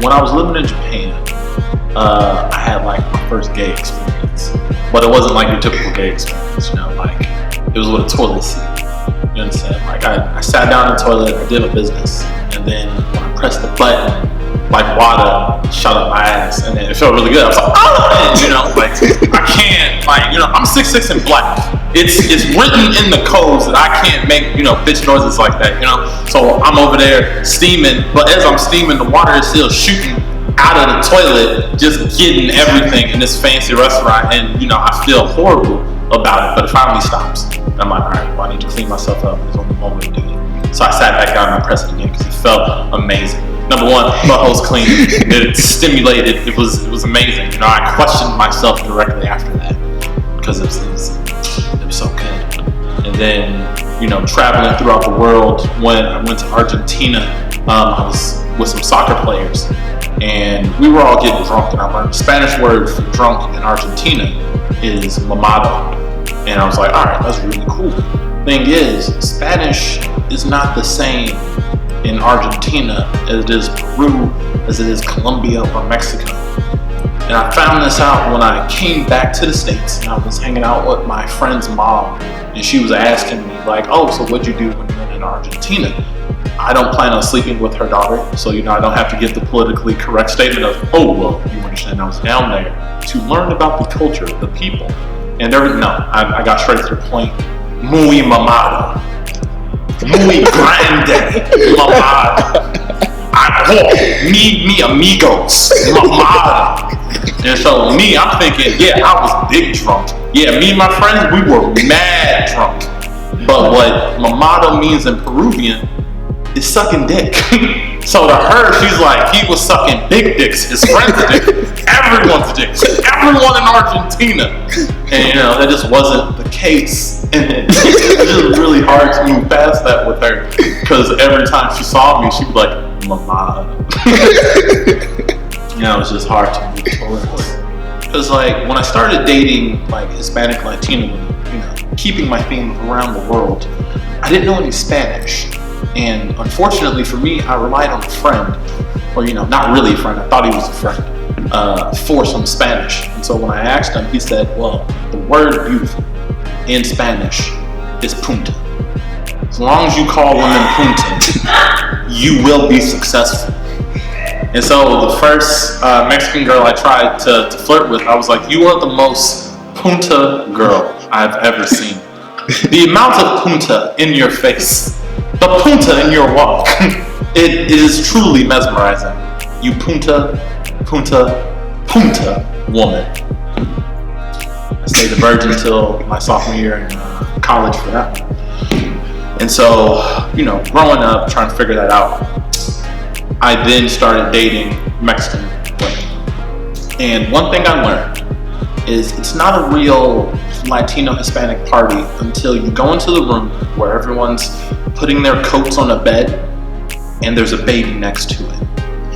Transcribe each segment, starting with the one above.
when I was living in Japan, I had like my first gay experience, but it wasn't like your typical gay experience, you know, like it was with a toilet seat. You understand? Like I sat down in the toilet, I did my business, and then when I pressed the button, like water shot up my ass, and then it felt really good. I was like, oh, you know, like I can't, like, you know, I'm 6'6" and black. It's written in the codes that I can't make, you know, bitch noises like that, you know. So I'm over there steaming, but as I'm steaming, the water is still shooting out of the toilet, just getting everything in this fancy restaurant, and you know, I feel horrible about it, but it finally stops. And I'm like, all right, well, I need to clean myself up. There's only one way to do it. So I sat back down and I pressed it again because it felt amazing. Number one, butthole's clean. It stimulated. It was amazing. You know, I questioned myself directly after that because it was so good. And then, you know, traveling throughout the world. When I went to Argentina, I was with some soccer players, and we were all getting drunk. And I learned the Spanish word for drunk in Argentina is mamado. And I was like, all right, that's really cool. Thing is, Spanish is not the same in Argentina as it is Peru, as it is Colombia or Mexico. And I found this out when I came back to the States, and I was hanging out with my friend's mom, and she was asking me like, oh, so what'd you do when you went in Argentina? I don't plan on sleeping with her daughter, so you know, I don't have to give the politically correct statement of, oh, well, you understand I was down there to learn about the culture, the people. And I got straight to the point. Muy mamado. Muy grande. Mamado. Mi amigos. Mamado. And so I'm thinking, yeah, I was big drunk. Yeah, me and my friends, we were mad drunk. But what mamado means in Peruvian is sucking dick. So to her, she's like, he was sucking big dicks, his friend's dick, everyone's dick, everyone in Argentina. And you know, that just wasn't the case. And it was just really hard to move past that with her, because every time she saw me, she'd be like, mama. You know, it was just hard to move forward. Because like, when I started dating like Hispanic Latino women, you know, keeping my theme around the world, I didn't know any Spanish. And unfortunately for me, I relied on a friend, or you know, not really a friend, I thought he was a friend, for some Spanish. And so when I asked him, he said, well, the word beautiful in Spanish is punta. As long as you call women punta, you will be successful. And so the first Mexican girl I tried to flirt with, I was like, you are the most punta girl I've ever seen. The amount of punta in your face, the punta in your walk, it is truly mesmerizing. You punta woman. I stayed a virgin until my sophomore year in college for that one. And so, you know, growing up, trying to figure that out, I then started dating Mexican women. And one thing I learned is it's not a real Latino Hispanic party until you go into the room where everyone's putting their coats on a bed and there's a baby next to it.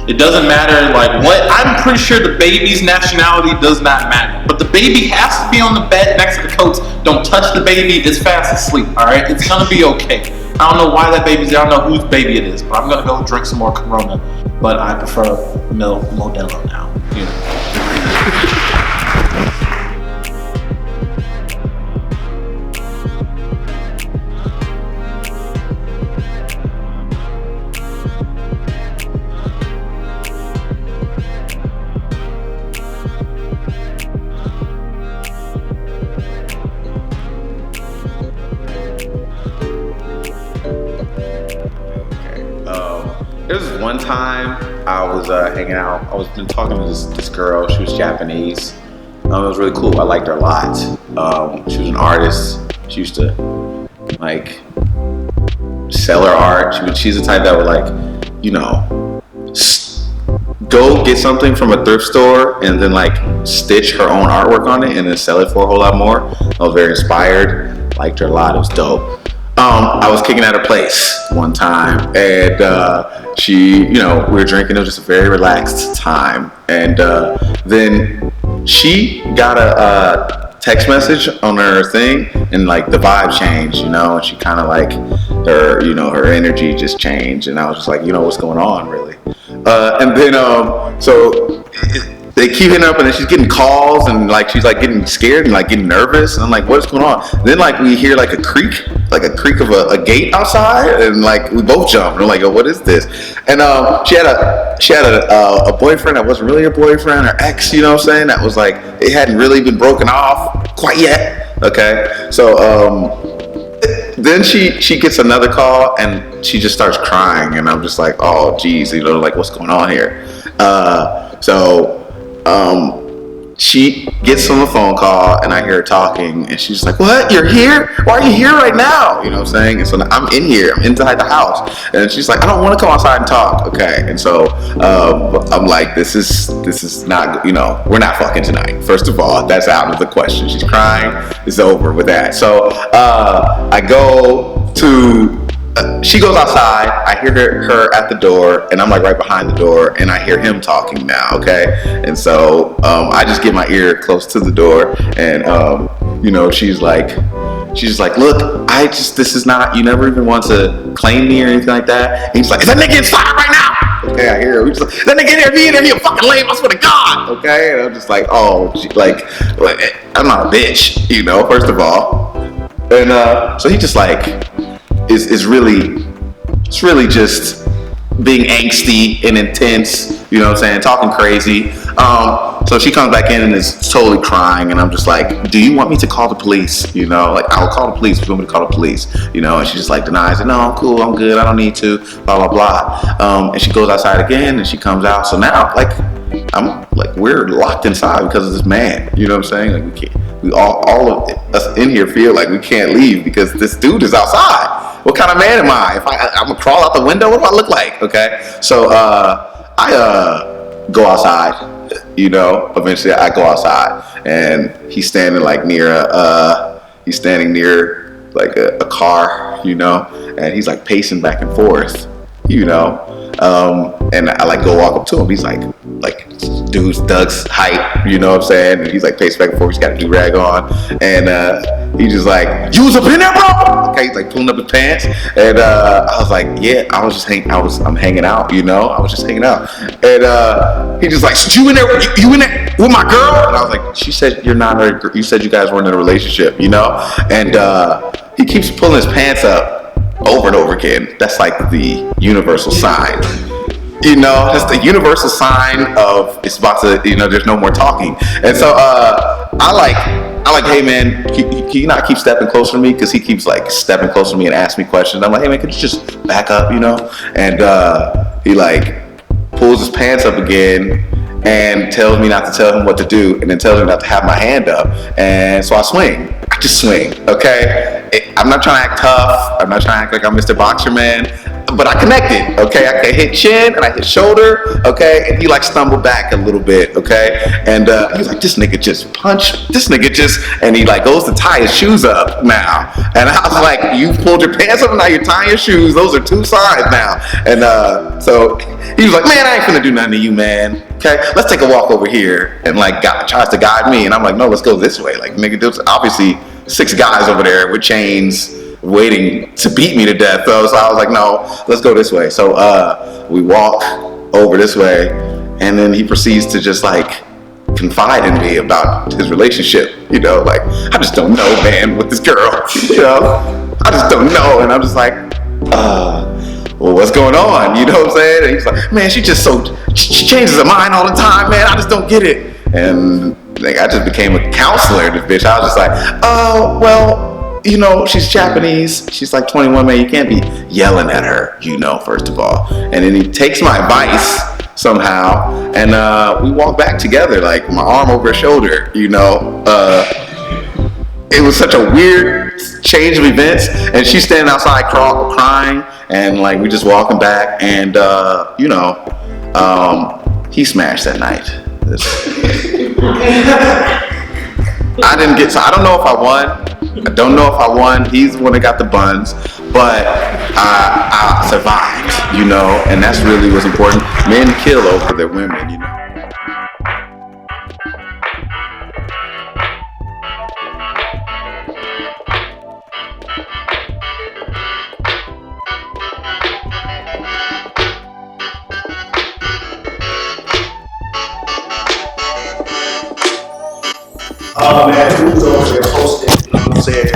It doesn't matter like what, I'm pretty sure the baby's nationality does not matter, but the baby has to be on the bed next to the coats. Don't touch the baby, it's fast asleep, all right? It's gonna be okay. I don't know why that baby's there, I don't know whose baby it is, but I'm gonna go drink some more Corona, but I prefer Modelo now, you know. There was one time I was hanging out. I was been talking to this girl. She was Japanese. It was really cool. I liked her a lot. She was an artist. She used to like sell her art. She's the type that would like, you know, go get something from a thrift store and then like stitch her own artwork on it and then sell it for a whole lot more. I was very inspired. Liked her a lot. It was dope. I was kicking at her place one time, and she, you know, we were drinking. It was just a very relaxed time, and then she got a text message on her thing, and like the vibe changed, you know, and she kind of like her, you know, her energy just changed, and I was just like, you know, what's going on, really? And then so they keep hitting her up, and then she's getting calls, and like she's like getting scared and like getting nervous, and I'm like, what's going on? Then like we hear like a creak of a gate outside, and like we both jump, and we're like, oh, what is this? And she had a boyfriend that wasn't really her boyfriend, her ex, you know what I'm saying? That was like, it hadn't really been broken off quite yet. Okay, so then she gets another call, and she just starts crying, and I'm just like, oh geez, you know, like what's going on here? She gets on the phone call, and I hear her talking, and she's like, what, you're here? Why are you here right now? You know what I'm saying? And so I'm in here, I'm inside the house, and she's like, I don't want to come outside and talk. Okay, and so I'm like, this is not, you know, we're not fucking tonight. First of all, that's out of the question. She's crying, it's over with that. So I go to she goes outside, I hear her at the door, and I'm like right behind the door, and I hear him talking now, okay? And so I just get my ear close to the door, and you know, she's like, look, this is not, you never even want to claim me or anything like that. And he's like, is that nigga inside right now? Okay, I hear him. He's like, that nigga in there, be in there, he a fucking lame, I swear to God. Okay, and I'm just like, oh, like I'm not a bitch, you know, first of all. And so he just like, it's really just being angsty and intense, you know what I'm saying, talking crazy. So she comes back in and is totally crying, and I'm just like, do you want me to call the police? You know, like, I'll call the police if you want me to call the police, you know? And she just like denies it. No, I'm cool, I'm good, I don't need to, blah, blah, blah. And she goes outside again, and she comes out. So now, like, I'm like, we're locked inside because of this man, you know what I'm saying? Like, all of us in here feel like we can't leave because this dude is outside. What kind of man am I? If I'm gonna crawl out the window, what do I look like? Okay, so I go outside. You know, eventually I go outside, and he's standing like near like a car, you know, and he's like pacing back and forth, you know, and I like go walk up to him. He's like dude's Doug's height, you know what I'm saying? And he's like pacing back and forth. He's got a do-rag on, and he's just like, you was up in there, bro? Okay, he's like pulling up his pants, and I was like, yeah, I'm hanging out, you know, I was just hanging out, and he just like, you in there with my girl? And I was like, she said you're not her, you said you guys weren't in a relationship, you know? And he keeps pulling his pants up over and over again. That's like the universal sign. You know, that's the universal sign of it's about to, you know, there's no more talking. And so I like, hey man, can you not keep stepping closer to me? Because he keeps like stepping closer to me and asking me questions. I'm like, hey man, could you just back up, you know? And he like pulls his pants up again and tells me not to tell him what to do, and then tells me not to have my hand up. And so I just swing, okay? I'm not trying to act tough. I'm not trying to act like I'm Mr. Boxer Man, but I connected, okay? I hit chin and I hit shoulder, okay? And he like stumbled back a little bit, okay? And he was like, this nigga just punched, and he like goes to tie his shoes up now. And I was like, you pulled your pants up and now you're tying your shoes. Those are two signs now. And so he was like, man, I ain't finna do nothing to you, man. Okay, let's take a walk over here. And like tries to guide me, and I'm like, no, let's go this way. Like, nigga, there's obviously 6 guys over there with chains waiting to beat me to death. So I was like, no, let's go this way. So we walk over this way, and then he proceeds to just like confide in me about his relationship. You know, like, I just don't know, man, with this girl. You know, I just don't know. And I'm just like, well, what's going on? You know what I'm saying? And he's like, man, she changes her mind all the time, man. I just don't get it. And like, I just became a counselor to this bitch. I was just like, oh, well, you know, she's Japanese. She's like 21, man. You can't be yelling at her, you know, first of all. And then he takes my advice somehow, and we walk back together, like my arm over her shoulder, you know. It was such a weird change of events, and she's standing outside crying, and like we just walking back, and you know, he smashed that night. I didn't get, so I don't know if I won. He's the one that got the buns, but I survived, you know, and that's really what's important. Men kill over their women, you know. Oh man, who's over there hosting? You know what I'm saying?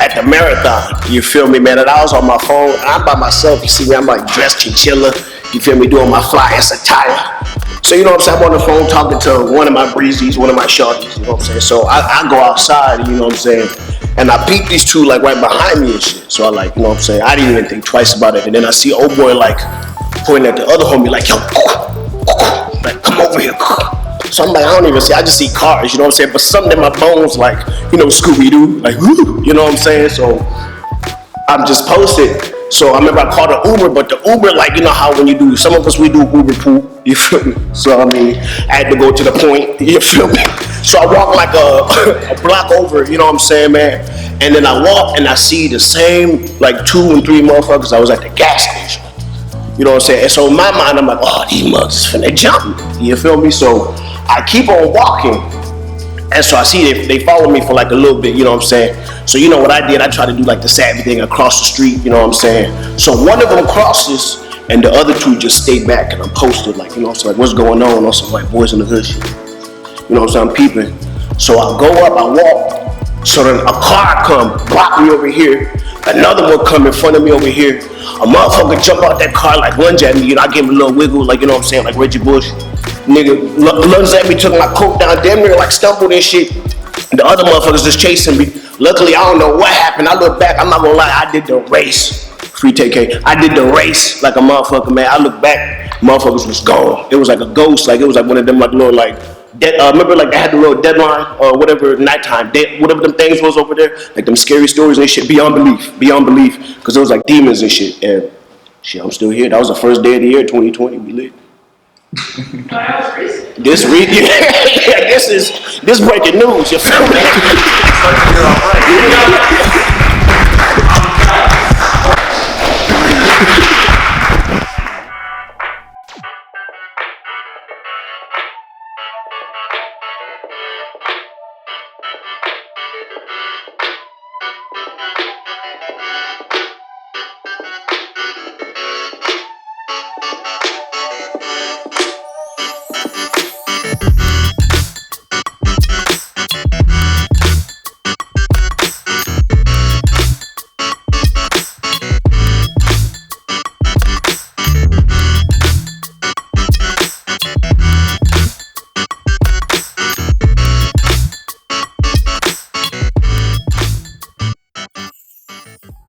At the marathon, you feel me, man? And I was on my phone, and I'm by myself. You see me? I'm like dressed chinchilla. You feel me? Doing my fly ass attire. So you know what I'm saying? I'm on the phone talking to one of my breezies, one of my shorties. You know what I'm saying? So I go outside. You know what I'm saying? And I peep these two like right behind me and shit. So I like, you know what I'm saying? I didn't even think twice about it. And then I see old boy like pointing at the other homie like, yo, like come over here. So I'm like, I don't even see, I just see cars, you know what I'm saying? But something in my bones, like, you know, Scooby-Doo, like, woo, you know what I'm saying? So I'm just posted. So I remember I called an Uber, but the Uber, like, you know how when you do, some of us, we do Uber poop, you feel me? So, I mean, I had to go to the point, you feel me? So I walk like a block over, you know what I'm saying, man? And then I walk and I see the same, like, 2 and 3 motherfuckers. I was at the gas station. You know what I'm saying? And so in my mind, I'm like, oh, these mugs finna jump me. You feel me? So I keep on walking. And so I see they follow me for like a little bit, you know what I'm saying? So you know what I did? I tried to do like the savvy thing across the street, you know what I'm saying? So one of them crosses and the other 2 just stayed back and I'm posted like, you know what I'm saying? Like, what's going on some like boys in the hood shit. You know what I'm saying? I'm peeping. So I go up, I walk. So then a car come, block me over here. Another one come in front of me over here. A motherfucker jump out that car, like lunge at me. You know, I give him a little wiggle, like, you know what I'm saying, like Reggie Bush. Nigga lunged at me, took my coat down, damn near like stumbled and shit. The other motherfuckers just chasing me. Luckily, I don't know what happened. I look back, I'm not gonna lie, I did the race. Free TK. I did the race like a motherfucker, man. I look back, motherfuckers was gone. It was like a ghost, like it was like one of them like little like remember like they had the little deadline or whatever nighttime, whatever them things was over there, like them scary stories and shit, beyond belief, because it was like demons and shit. And shit, I'm still here. That was the first day of the year, 2020. We lit. That was recent. This breaking news. You feel me?